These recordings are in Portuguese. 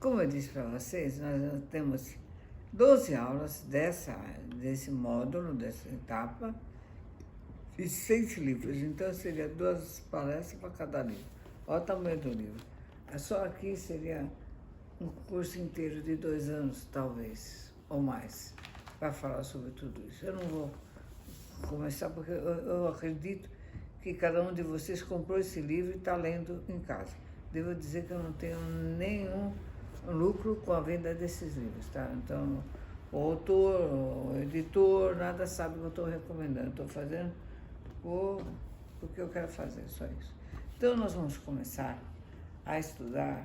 Como eu disse para vocês, nós temos 12 aulas desse módulo, dessa etapa, e 6 livros. Então, seria 2 palestras para cada livro. Olha o tamanho do livro. Só aqui seria um curso inteiro de 2 anos, talvez, ou mais, para falar sobre tudo isso. Eu não vou começar porque eu acredito que cada um de vocês comprou esse livro e está lendo em casa. Devo dizer que eu não tenho nenhum lucro com a venda desses livros, tá? Então, o autor, o editor, nada sabe o que eu estou recomendando. Estou fazendo porque eu quero fazer, só isso. Então, nós vamos começar a estudar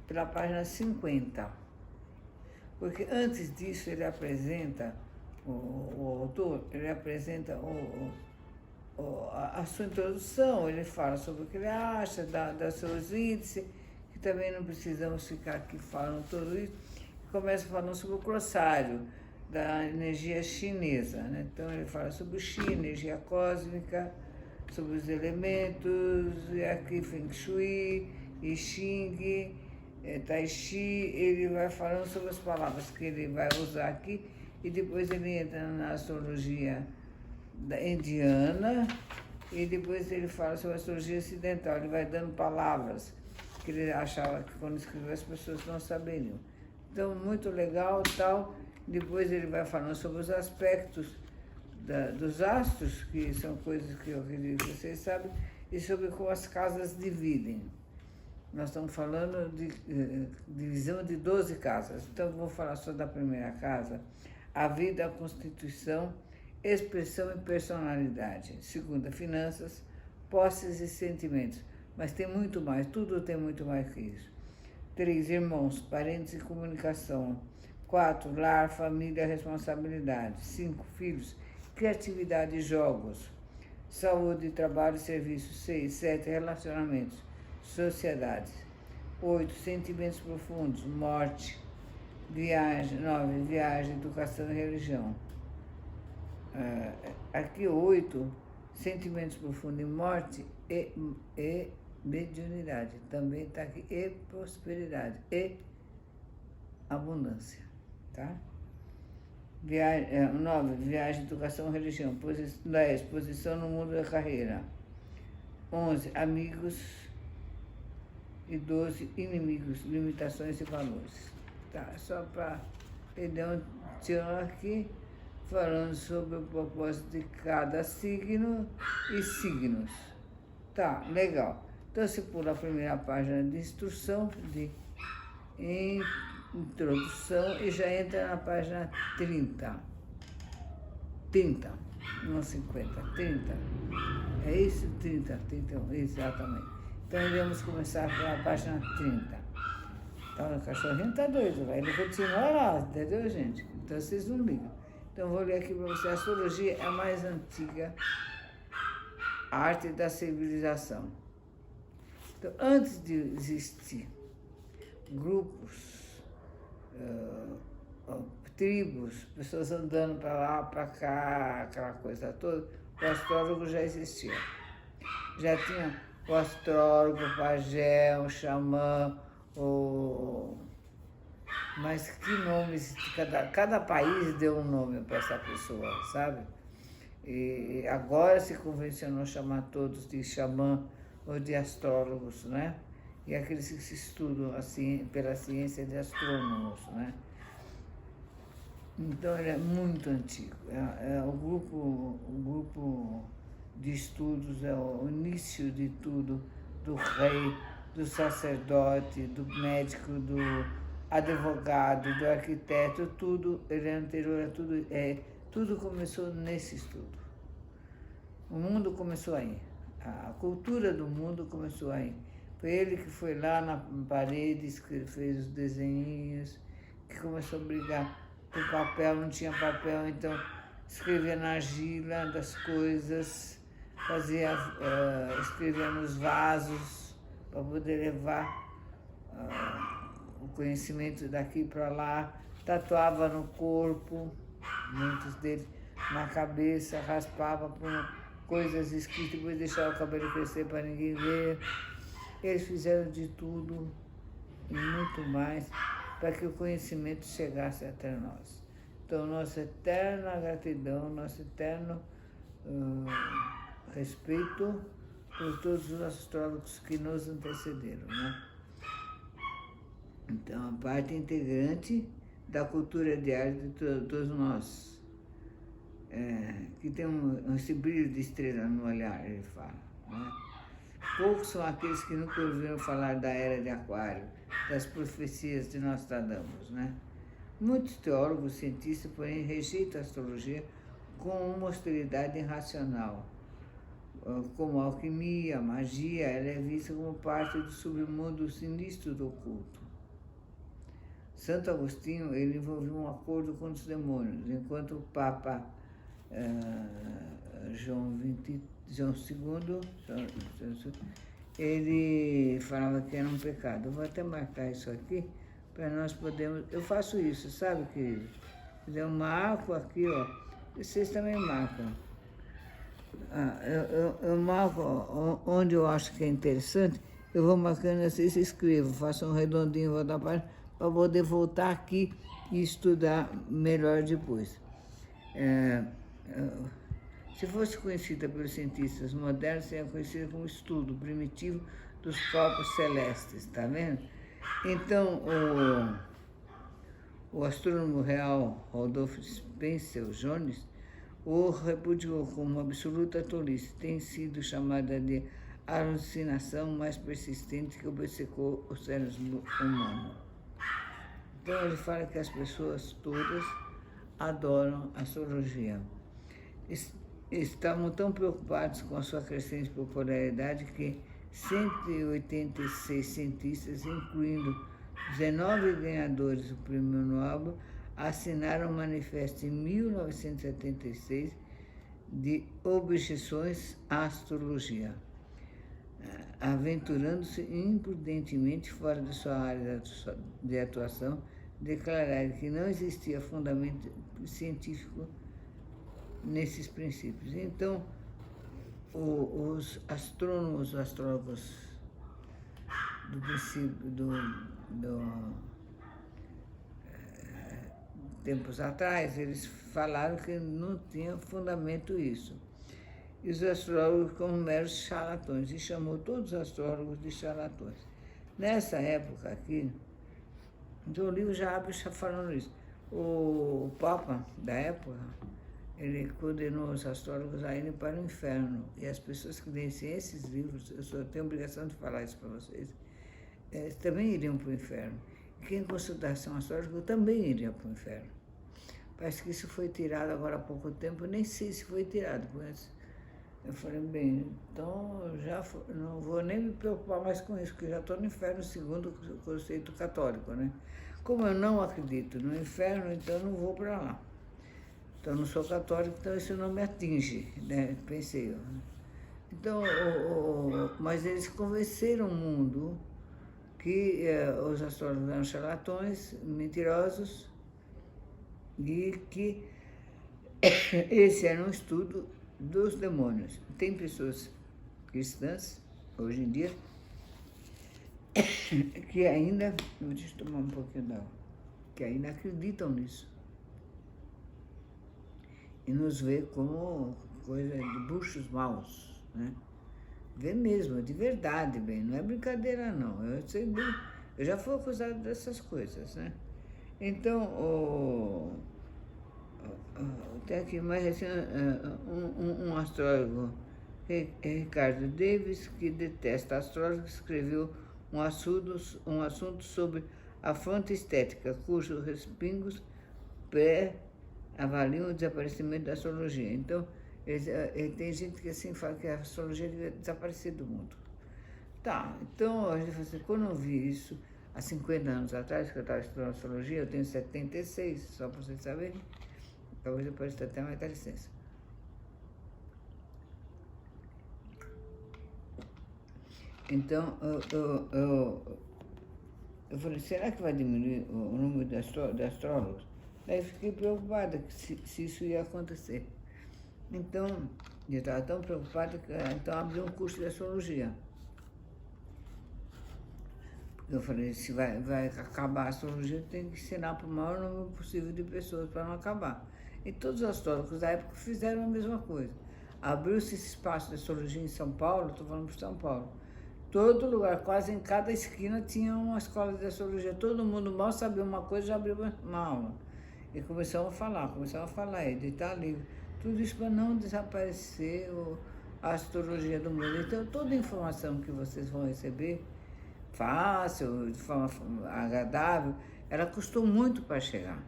pela página 50. Porque antes disso ele apresenta, o autor, ele apresenta a sua introdução, ele fala sobre o que ele acha, dá seus índices, que também não precisamos ficar aqui falando tudo isso. Começa falando sobre o glossário da energia chinesa, né? Então ele fala sobre o Qi, energia cósmica, sobre os elementos, e aqui Feng Shui, I Ching, Tai Chi, ele vai falando sobre as palavras que ele vai usar aqui, e depois ele entra na astrologia indiana, e depois ele fala sobre a astrologia ocidental, ele vai dando palavras que ele achava que quando escreveu as pessoas não saberiam. Então, muito legal e tal. Depois ele vai falando sobre os aspectos dos astros, que são coisas que eu acredito que vocês sabem, e sobre como as casas dividem. Nós estamos falando de divisão de 12 casas. Então, vou falar só da primeira casa, a vida, a constituição, expressão e personalidade. Segunda, finanças, posses e sentimentos. Mas tem muito mais, tudo tem muito mais que isso. 3, irmãos, parentes e comunicação. 4, lar, família, responsabilidade. 5, filhos, criatividade e jogos. Saúde, trabalho e serviço. 6, 7, relacionamentos, sociedade. 8, sentimentos profundos, morte, viagem. 9, viagem, educação e religião. Aqui 8, sentimentos profundos e morte e mediunidade. Também está aqui e prosperidade e abundância, tá? 9, viagem, educação, religião. 10, posição no mundo da carreira. 11, amigos. E 12, inimigos, limitações e valores. Tá, só para ele deu um tchan aqui, falando sobre o propósito de cada signo e signos. Tá, legal. Então, você pula a primeira página de instrução, de introdução, e já entra na página 30. 30, não 50, 30. É isso? 30, 31, exatamente. Então, iremos começar pela página 30. Então, o cachorrinho está doido, vai. Ele continua lá, entendeu, gente? Então, vocês não ligam. Então, vou ler aqui para vocês. A astrologia é a mais antiga arte da civilização. Então, antes de existir grupos, tribos, pessoas andando para lá, para cá, aquela coisa toda, o astrólogo já existia. Já tinha o astrólogo, o pajé, o xamã, mas que nomes, cada país deu um nome para essa pessoa, sabe? E agora se convencionou chamar todos de xamã ou de astrólogos, né? E aqueles que se estudam assim, pela ciência de astrônomos, né? Então ele é muito antigo. O grupo de estudos é o início de tudo, do rei, do sacerdote, do médico, do advogado, do arquiteto, tudo, ele é anterior a tudo, tudo começou nesse estudo. O mundo começou aí, a cultura do mundo começou aí. Foi ele que foi lá na parede, fez os desenhinhos, que começou a brigar por papel, não tinha papel, então escrevia na argila das coisas, escrevia nos vasos para poder levar o conhecimento daqui para lá, tatuava no corpo, muitos deles na cabeça, raspava por coisas escritas, depois deixava o cabelo crescer para ninguém ver. Eles fizeram de tudo e muito mais para que o conhecimento chegasse até nós. Então, nossa eterna gratidão, nosso eterno respeito por todos os astrólogos que nos antecederam, né? Então, a parte integrante da cultura diária de todos nós, que tem esse brilho de estrela no olhar, ele fala, né? Poucos são aqueles que nunca ouviram falar da era de Aquário, das profecias de Nostradamus, né? Muitos teólogos, cientistas, porém, rejeitam a astrologia com uma hostilidade irracional. Como a alquimia, a magia, ela é vista como parte do submundo sinistro do oculto. Santo Agostinho, ele envolveu um acordo com os demônios, enquanto o Papa João II, ele falava que era um pecado. Eu vou até marcar isso aqui, para nós podermos... Eu faço isso, sabe, querido? Eu marco aqui, ó. E vocês também marcam. Eu marco onde eu acho que é interessante, eu vou marcando assim, escrevo, faço um redondinho, vou dar para poder voltar aqui e estudar melhor depois. Se fosse conhecida pelos cientistas modernos, seria conhecida como estudo primitivo dos corpos celestes, tá vendo? Então, o astrônomo real Rodolfo Spencer Jones o repudiou como absoluta tolice. Tem sido chamada de alucinação mais persistente que obcecou os seres humanos. Então, ele fala que as pessoas todas adoram a astrologia. Estavam tão preocupados com a sua crescente popularidade que 186 cientistas, incluindo 19 ganhadores do Prêmio Nobel, assinaram um manifesto em 1976 de objeções à astrologia, aventurando-se imprudentemente fora de sua área de atuação, declararam que não existia fundamento científico nesses princípios. Então, os astrônomos, os astrólogos do princípio tempos atrás, eles falaram que não tinha fundamento isso. E os astrólogos como meros charlatões, e chamou todos os astrólogos de charlatões. Nessa época aqui, então o livro já abre falando isso. O Papa da época, ele condenou os astrólogos a irem para o inferno. E as pessoas que leem esses livros, eu só tenho a obrigação de falar isso para vocês, também iriam para o inferno. Quem consultasse um astrólogo também iria para o inferno. Parece que isso foi tirado agora há pouco tempo, eu nem sei se foi tirado, mas eu falei, bem, então não vou nem me preocupar mais com isso, porque já estou no inferno segundo o conceito católico, né? Como eu não acredito no inferno, então eu não vou para lá. Então eu não sou católico, então isso não me atinge, né? Pensei eu. Então, mas eles convenceram o mundo que os astrólogos eram charlatões, mentirosos, e que esse era um estudo dos demônios. Tem pessoas cristãs, hoje em dia, que ainda, deixa eu tomar um pouquinho d'água, que ainda acreditam nisso. E nos vê como coisa de bruxos maus, né? Vê mesmo, de verdade, bem, não é brincadeira não. Eu sei bem, eu já fui acusado dessas coisas, né? Então, tem aqui mais assim, um astrólogo, Ricardo Davis, que detesta astrólogos, escreveu um assunto sobre a fonte estética, cujos respingos avaliam o desaparecimento da astrologia. Então, tem gente que assim fala que a astrologia devia desaparecer do mundo. Tá, então a gente fala assim, quando eu vi isso, há 50 anos atrás, que eu estava estudando astrologia, eu tenho 76, só para vocês saberem, talvez eu possa até mais dar licença. Então, eu falei, será que vai diminuir o número de astrólogos? Daí fiquei preocupada se isso ia acontecer. Então, eu estava tão preocupada que então abri um curso de astrologia. Eu falei, se vai acabar a astrologia, tem que ensinar para o maior número possível de pessoas para não acabar. E todos os astrólogos da época fizeram a mesma coisa. Abriu-se esse espaço de astrologia em São Paulo, estou falando para São Paulo. Todo lugar, quase em cada esquina, tinha uma escola de astrologia. Todo mundo mal sabia uma coisa, já abriu uma aula. E começamos a falar, editar livro. Tudo isso para não desaparecer a astrologia do mundo. Então, toda a informação que vocês vão receber, fácil, de forma agradável, ela custou muito para chegar.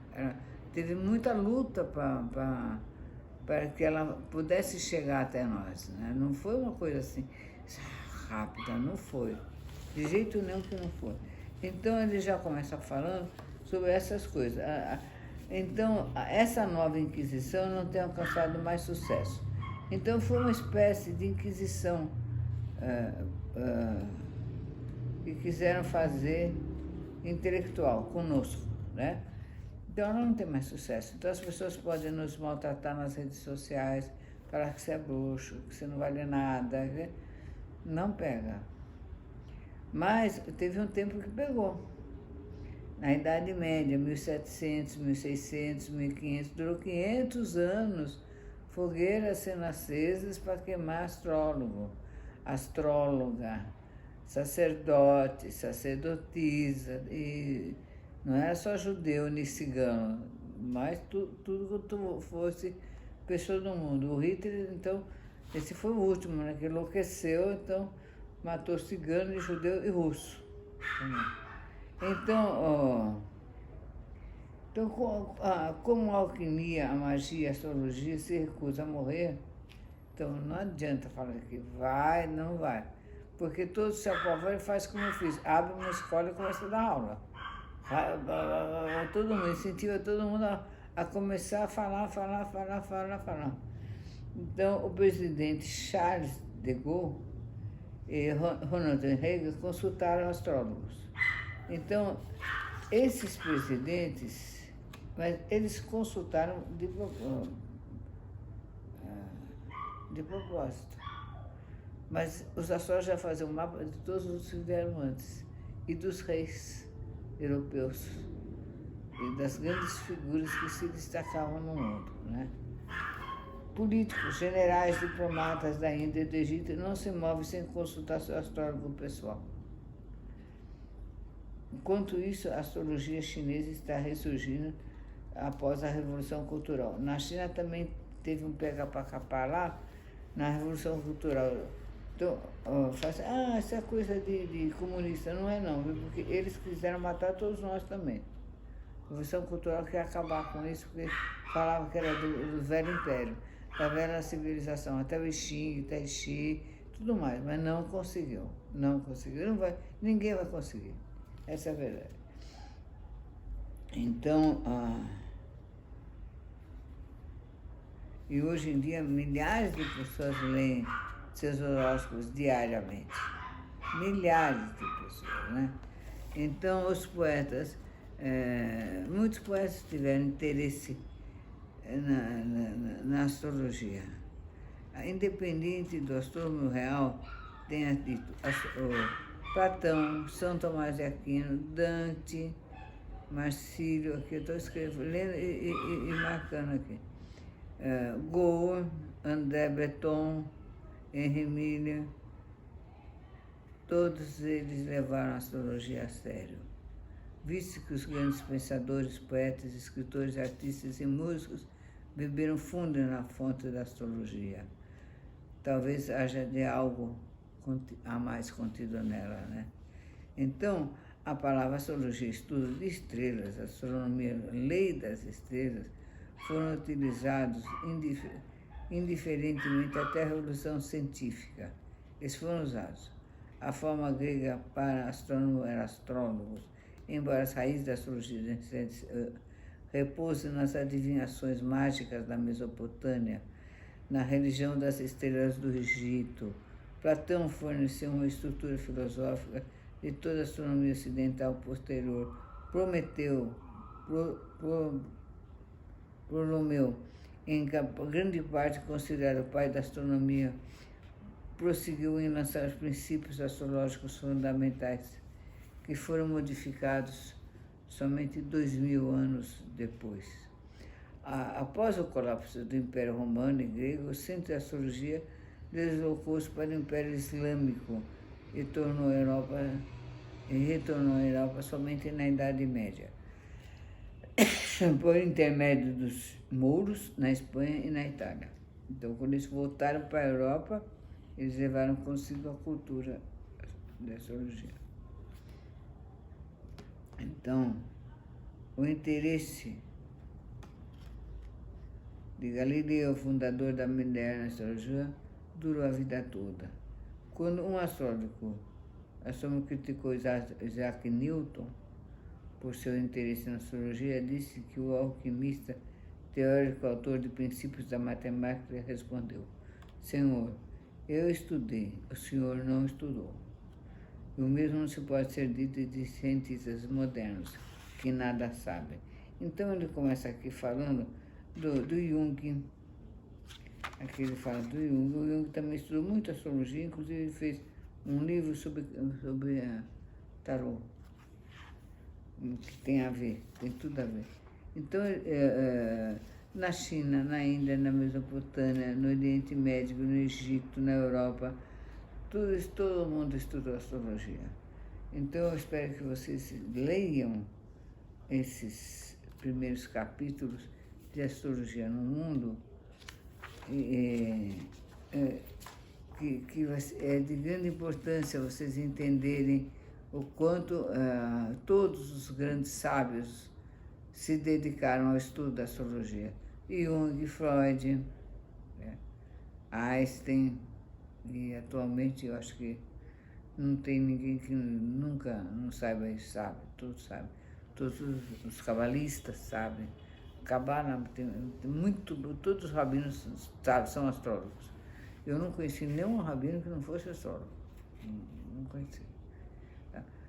Teve muita luta para que ela pudesse chegar até nós, né? Não foi uma coisa assim rápida, não foi. De jeito nenhum que não foi. Então ele já começa falando sobre essas coisas. Então, essa nova Inquisição não tem alcançado mais sucesso. Então foi uma espécie de Inquisição que quiseram fazer intelectual conosco, né? Então não tem mais sucesso. Então as pessoas podem nos maltratar nas redes sociais, falar que você é bruxo, que você não vale nada, né? Não pega. Mas teve um tempo que pegou. Na Idade Média, 1700, 1600, 1500, durou 500 anos, fogueiras sendo acesas para queimar astrólogo, astróloga, sacerdote, sacerdotisa, e não era só judeu nem cigano, mas tudo que fosse pessoa do mundo. O Hitler, então, esse foi o último, né, que enlouqueceu, então matou cigano, judeu e russo. Então, como a alquimia, a magia, a astrologia se recusa a morrer, então não adianta falar que vai, não vai. Porque todo se apavora e faz como eu fiz. Abre uma escola e começa a dar aula. Todo mundo, incentiva todo mundo a começar a falar. Então, o presidente Charles de Gaulle e Ronald Reagan consultaram astrólogos. Então, esses presidentes, mas eles consultaram de propósito. Mas os astrólogos já faziam um mapa de todos os que vieram antes, e dos reis europeus, e das grandes figuras que se destacavam no mundo, né? Políticos, generais, diplomatas da Índia e do Egito não se movem sem consultar seu astrólogo pessoal. Enquanto isso, a astrologia chinesa está ressurgindo após a Revolução Cultural. Na China também teve um pega para capar lá, na Revolução Cultural. Então, essa coisa de comunista, não é não, porque eles quiseram matar todos nós também. A Revolução Cultural quer acabar com isso, porque falava que era do velho império, da velha civilização, até o Xing, Tai Chi, tudo mais, mas não conseguiu, ninguém vai conseguir, essa é a verdade. Então, e hoje em dia milhares de pessoas leem seus horóscopos diariamente. Milhares de pessoas, né? Então, os poetas, muitos poetas tiveram interesse na astrologia. Independente do astrônomo real, tenha dito Platão, São Tomás de Aquino, Dante, Marcílio, aqui eu estou escrevendo, lendo e marcando aqui. Goa, André Breton, Henri Miller, todos eles levaram a astrologia a sério. Visto que os grandes pensadores, poetas, escritores, artistas e músicos beberam fundo na fonte da astrologia. Talvez haja de algo a mais contido nela, né? Então, a palavra astrologia, estudo de estrelas, astronomia, lei das estrelas, foram utilizados indiferentemente até a Revolução Científica. Eles foram usados. A forma grega para astrônomo era astrólogos, embora as raízes da astrologia repousem nas adivinhações mágicas da Mesopotâmia, na religião das estrelas do Egito. Platão forneceu uma estrutura filosófica de toda a astronomia ocidental posterior. Ptolomeu, em grande parte considerado o pai da astronomia, prosseguiu em lançar os princípios astrológicos fundamentais que foram modificados somente 2000 anos depois. Após o colapso do Império Romano e Grego, o centro de astrologia deslocou-se para o Império Islâmico e retornou à Europa somente na Idade Média, por intermédio dos mouros na Espanha e na Itália. Então, quando eles voltaram para a Europa, eles levaram consigo a cultura da astrologia. Então, o interesse de Galileu, fundador da moderna astrologia, durou a vida toda. Quando um astrólogo criticou Isaac Newton por seu interesse na astrologia, disse que o alquimista, teórico autor de princípios da matemática, respondeu: Senhor, eu estudei, o senhor não estudou. E o mesmo não se pode ser dito de cientistas modernos, que nada sabem. Então ele começa aqui falando do Jung. Aqui ele fala do Jung. O Jung também estudou muito astrologia, inclusive ele fez um livro sobre tarô, que tem a ver, tem tudo a ver. Então, na China, na Índia, na Mesopotâmia, no Oriente Médio, no Egito, na Europa, todo mundo estudou astrologia. Então, eu espero que vocês leiam esses primeiros capítulos de astrologia no mundo, que é de grande importância vocês entenderem o quanto todos os grandes sábios se dedicaram ao estudo da astrologia. Jung, Freud, Einstein, e atualmente eu acho que não tem ninguém que nunca não saiba isso, sabe? Todos sabem. Todos os cabalistas sabem. Cabala, todos os rabinos são astrólogos. Eu não conheci nenhum rabino que não fosse astrólogo. Não conheci.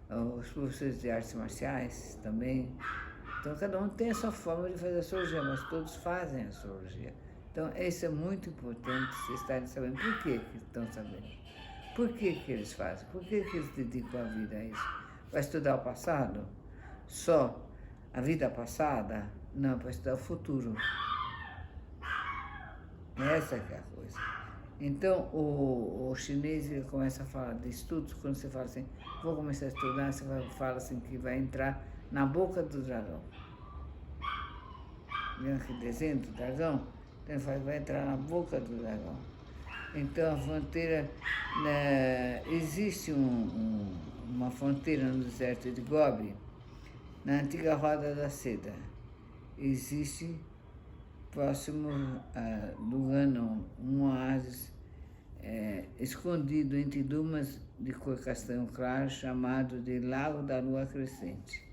Os professores de artes marciais também. Então, cada um tem a sua forma de fazer astrologia, mas todos fazem astrologia. Então, isso é muito importante vocês estarem sabendo. Por que estão sabendo? Por que eles fazem? Por que eles dedicam a vida a isso? Para estudar o passado? Só a vida passada? Não, para estudar o futuro. Essa que é a coisa. Então, o chinês ele começa a falar de estudos, quando você fala assim, vou começar a estudar, você fala assim que vai entrar na boca do dragão. Viu aquele desenho do dragão? Então ele fala que vai entrar na boca do dragão. Então a fronteira, existe uma fronteira no deserto de Gobi, na antiga Roda da Seda. Existe próximo do Gano, um oásis escondido entre dunas de cor castanho claro, chamado de Lago da Lua Crescente.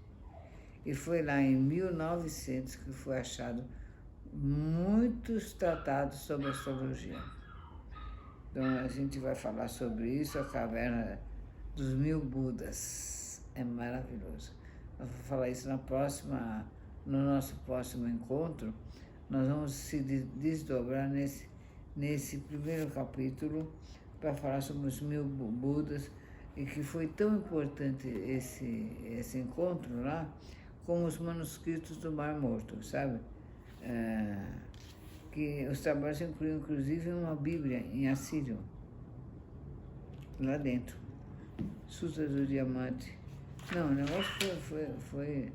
E foi lá em 1900 que foi achado muitos tratados sobre astrologia. Então a gente vai falar sobre isso, a caverna dos 1000 Budas. É maravilhoso. Nós vamos falar isso no nosso próximo encontro. Nós vamos se desdobrar nesse primeiro capítulo para falar sobre os 1000 Budas, e que foi tão importante esse encontro lá, como os manuscritos do Mar Morto, sabe? Que os trabalhos incluem, inclusive, uma Bíblia em assírio, lá dentro. Sutra do Diamante. Não, o negócio foi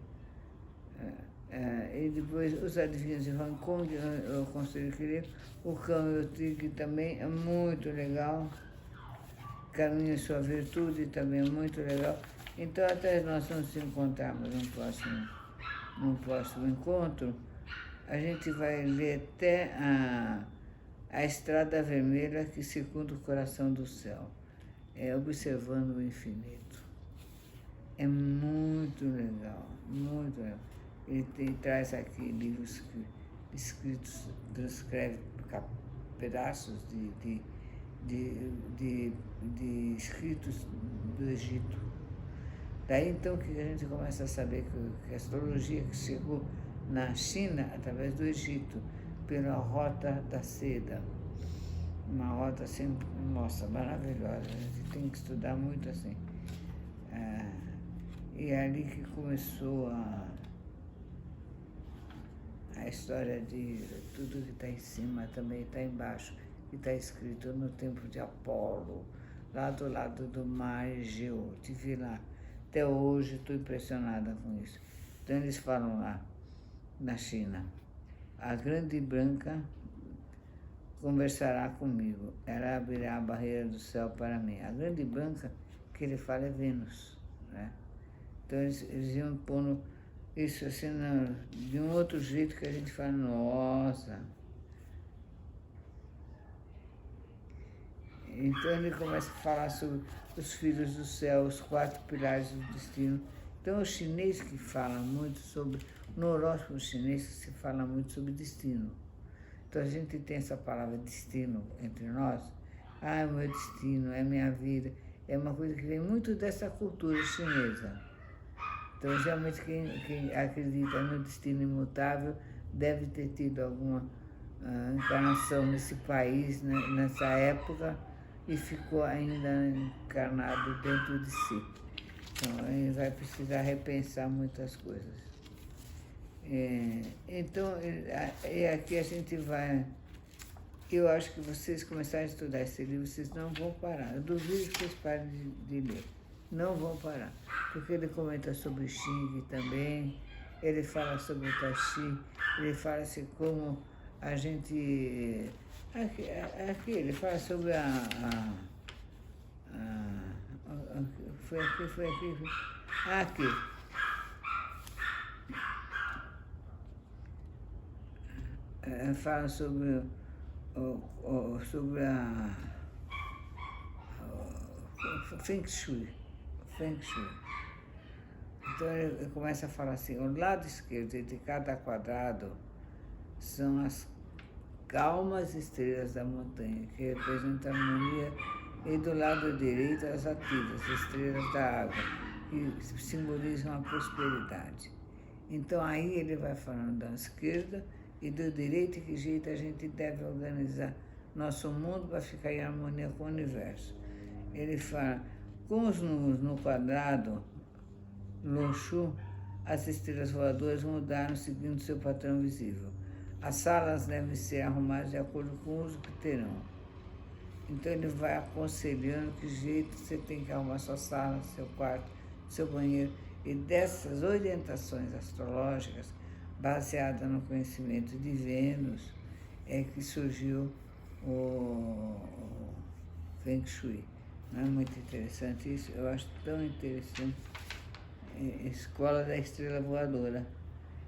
e depois os adivinhos de Hong Kong, eu considero que ler. O Cão e o Tigre também é muito legal. Caminho e Sua Virtude também é muito legal. Então, até nós nos encontrarmos num próximo encontro, a gente vai ler até a Estrada Vermelha que circunda o coração do céu, observando o infinito. É muito legal, muito legal. Ele traz aqui livros escritos, transcreve pedaços de escritos do Egito. Daí então que a gente começa a saber que a astrologia que chegou na China através do Egito, pela Rota da Seda. Uma rota assim, nossa, maravilhosa. A gente tem que estudar muito assim. E é ali que começou a história de tudo que está em cima também está embaixo, que está escrito no templo de Apolo, lá do lado do mar Egeu. Estive lá. Até hoje estou impressionada com isso. Então eles falam lá, na China, a grande branca conversará comigo, ela abrirá a barreira do céu para mim. A grande branca que ele fala é Vênus, né? Então eles iam pondo isso assim de um outro jeito que a gente fala, nossa. Então ele começa a falar sobre os filhos do céu, os 4 pilares do destino. Então o chinês que fala muito sobre, no horóscopo chinês se fala muito sobre destino. Então a gente tem essa palavra destino entre nós. Ah, é o meu destino, é a minha vida. É uma coisa que vem muito dessa cultura chinesa. Então, geralmente, quem acredita no destino imutável deve ter tido alguma encarnação nesse país, né, nessa época, e ficou ainda encarnado dentro de si. Então, ele vai precisar repensar muitas coisas. Então, aqui a gente vai... Eu acho que vocês começarem a estudar esse livro, vocês não vão parar. Eu duvido que vocês parem de ler. Não vão parar. Porque ele comenta sobre o Xing também, ele fala sobre o Tai-Chi, ele fala assim como a gente... Aqui ele fala sobre foi aqui. Aqui. Fala sobre a Feng Shui. Então ele começa a falar assim, o lado esquerdo de cada quadrado são as calmas estrelas da montanha, que representam a harmonia, e do lado direito as ativas, estrelas da água, que simbolizam a prosperidade. Então aí ele vai falando da esquerda e do direito, que jeito a gente deve organizar nosso mundo para ficar em harmonia com o universo. Ele fala, com os números no quadrado, Lonshu, as estrelas voadoras mudaram seguindo seu padrão visível. As salas devem ser arrumadas de acordo com o uso que terão. Então ele vai aconselhando que jeito você tem que arrumar sua sala, seu quarto, seu banheiro. E dessas orientações astrológicas, baseadas no conhecimento de Vênus, é que surgiu o Feng Shui. Não é muito interessante isso? Eu acho tão interessante. Escola da Estrela Voadora.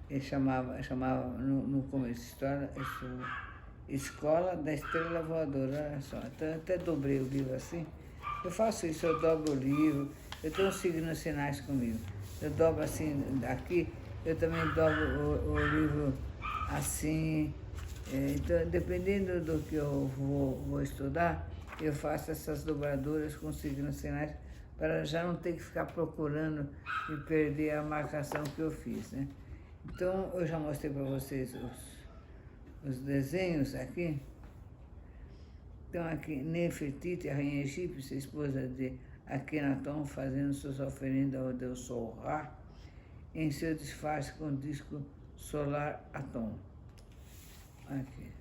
Ele chamava no começo da história, Escola da Estrela Voadora, olha só. Então, eu até dobrei o livro assim. Eu faço isso, eu dobro o livro, eu tenho signos sinais comigo. Eu dobro assim aqui, eu também dobro o livro assim. Então, dependendo do que eu vou estudar, eu faço essas dobraduras com signos sinais para já não ter que ficar procurando e perder a marcação que eu fiz, né? Então, eu já mostrei para vocês os desenhos aqui. Então, aqui, Nefertiti, a rainha egípcia, esposa de Akhenaton, fazendo suas oferendas ao deus Sol Ra, em seu disfarce com o disco solar Atom. Aqui.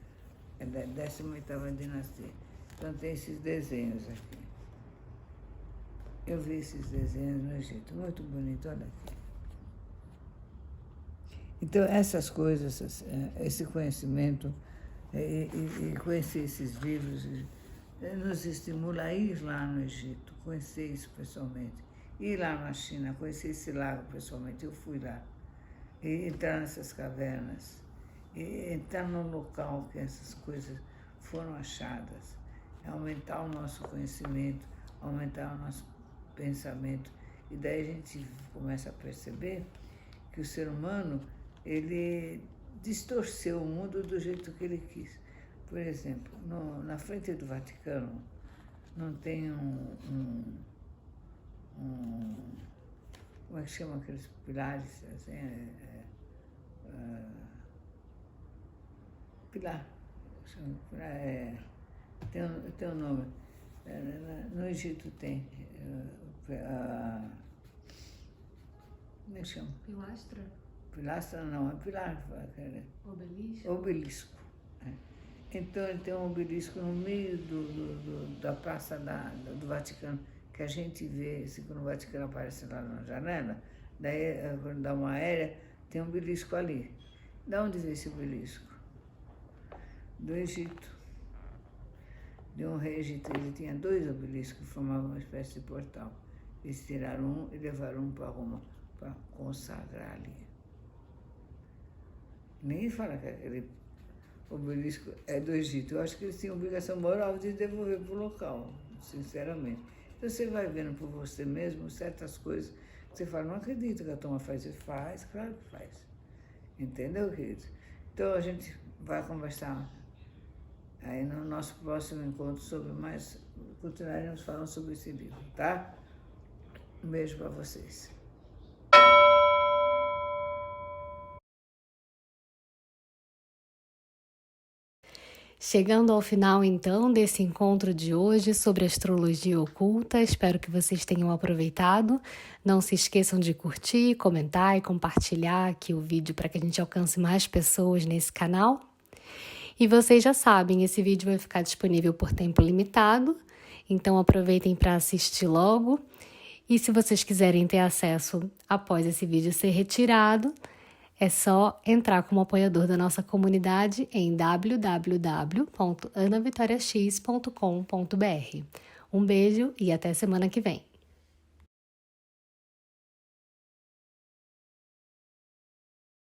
É da 18ª dinastia. Então, tem esses desenhos aqui. Eu vi esses desenhos no Egito. Muito bonito, olha aqui. Então, essas coisas, esse conhecimento e conhecer esses livros nos estimula a ir lá no Egito, conhecer isso pessoalmente. Ir lá na China, conhecer esse lago pessoalmente. Eu fui lá. E entrar nessas cavernas. E entrar no local que essas coisas foram achadas. Aumentar o nosso conhecimento, aumentar o nosso pensamento. E daí a gente começa a perceber que o ser humano, ele distorceu o mundo do jeito que ele quis. Por exemplo, na frente do Vaticano não tem como é que chama aqueles pilares? Assim, pilar. Tem um nome. No Egito tem. Como é que chama? Pilastra? Pilastra não, é pilar. Obelisco? Obelisco. Então ele tem um obelisco no meio da praça do Vaticano, que a gente vê, assim, quando o Vaticano aparece lá na janela, daí quando dá uma aérea, tem um obelisco ali. De onde veio esse obelisco? Do Egito. De um rei egípcio, ele tinha 2 obeliscos que formavam uma espécie de portal. Eles tiraram um e levaram um para Roma, para consagrar ali. Ninguém fala que aquele obelisco é do Egito. Eu acho que eles tinham obrigação moral de devolver para o local, sinceramente. Então você vai vendo por você mesmo certas coisas que você fala, não acredito que a turma faz isso. Faz, claro que faz. Entendeu, querido? Então a gente vai conversar aí no nosso próximo encontro sobre mais, continuaremos falando sobre esse livro, tá? Um beijo para vocês. Chegando ao final, então, desse encontro de hoje sobre astrologia oculta, espero que vocês tenham aproveitado. Não se esqueçam de curtir, comentar e compartilhar aqui o vídeo para que a gente alcance mais pessoas nesse canal. E vocês já sabem, esse vídeo vai ficar disponível por tempo limitado, então aproveitem para assistir logo. E se vocês quiserem ter acesso após esse vídeo ser retirado, é só entrar como apoiador da nossa comunidade em www.anavitoriax.com.br. Um beijo e até semana que vem.